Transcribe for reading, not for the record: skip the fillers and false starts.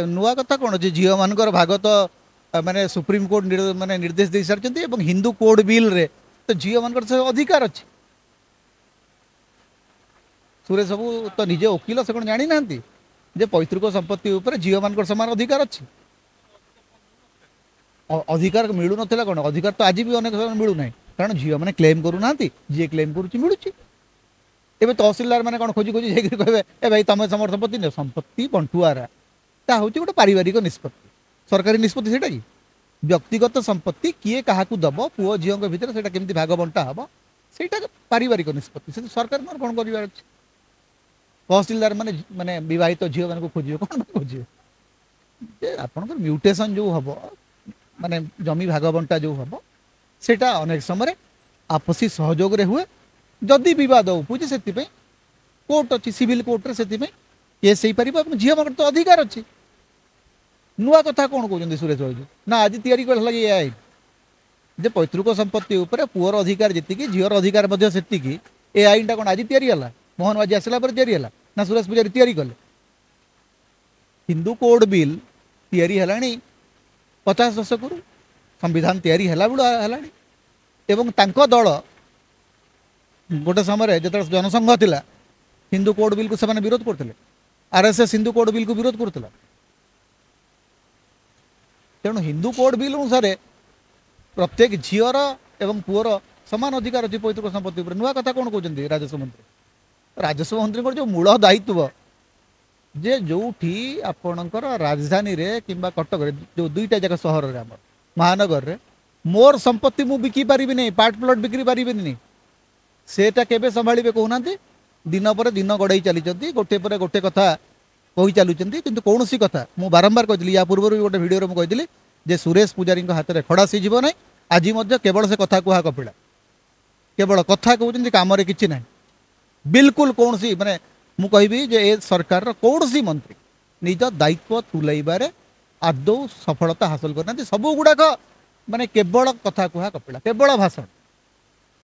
नुआ कथा कौन अच्छे झील मान भाग तो माने सुप्रीम कोर्ट माने निर्देश दे सारी हिंदू कोड बिल रे तो झील मान अधिकार अच्छे सुरेश बाबू तो निजे वकिल से कौन जानी ना जे पैतृक संपत्ति उपर झील मान समान अधिकार अच्छे अधिकार मिलू ना कौन अधिकार तो आज भी अनेक मिलूना कारण झील मैंने क्लेम करूना जी क्लेम करुच्ची मिलूँ एवं तहसिलदार मैंने कौन खोजी खोजी जाकर कहे ए भाई तुम समर संपत्ति न संपत्ति बंटुआरा ता हूँ गोटे पारिवारिक निष्पत्ति सरकारी निष्पत्ति से कि व्यक्तिगत संपत्ति किए क्या दब पुओ झील भितर से केमी भाग बंटा हम से पारिवारिक निष्पत्ति से सरकार मैं कौन कर तहसिलदार मैंने माने बहित झील मान खोजे कौन खोजे आपंकर म्यूटेशन जो हम माने जमी भाग बंटा जो हम सेटा अनेक समय आपसी सहयोग हुए जदि बद उपजे से कोर्ट अच्छी सिविल कोर्ट से केस हो पार झील मान तो अधिकार अच्छी नुआ कथा कौन कहते सुरेश बाबू ना आज या जे पैतृक संपत्ति उपर पुअर अधिकार जी झीर अधिकार से ए आईन टा कौन आज या मोहन बाजी आसला ना सुरेश पूजारी तैयारी कले हिंदू कोड बिल तैयारी है 50 दशक संविधान तैयारी एवं तांको दल गोटे समय जो जनसंघ थिला हिंदू कोड बिल को से विरोध करते आरएसएस हिंदू कोड बिल को विरोध करता तेणु हिंदू कोड बिल अनुसार प्रत्येक झीर एवं पुअर समान अधिकार अच्छी पैतृक संपत्ति पर नुआ कथा कौन कहते राजस्व मंत्री जो मूल दायित्व जे जो आपणकर राजधानी रे किंबा कटक रे जो दुईटा जगह सहर रे महानगर रे मोर संपत्ति मु बिकी पारिबि नहीं पार्ट प्लॉट बिक्री पारिबि नहीं सेटा केबे संभाळिबे कहूना दिन पर दिन गड़ाई चली गोटे पर गोटे कथा कही चलुंट कि कौन सी कथा मु बारंबार कही या पूर्व भी गोटे भिडियो मुझे जे सुरेश पूजारी हाथ में खड़ा सीझ ना आज केवल से कथा कुहा कपिला केवल कथा कहते कम कि ना बिल्कुल कौन सी माने मु कहबी जे ए सरकार कौन सी मंत्री निज दायित्व तुलाइबारे आदौ सफलता हासिल करना सब गुड़ाक माने केवल कथा कुहा कपिला केवल भाषण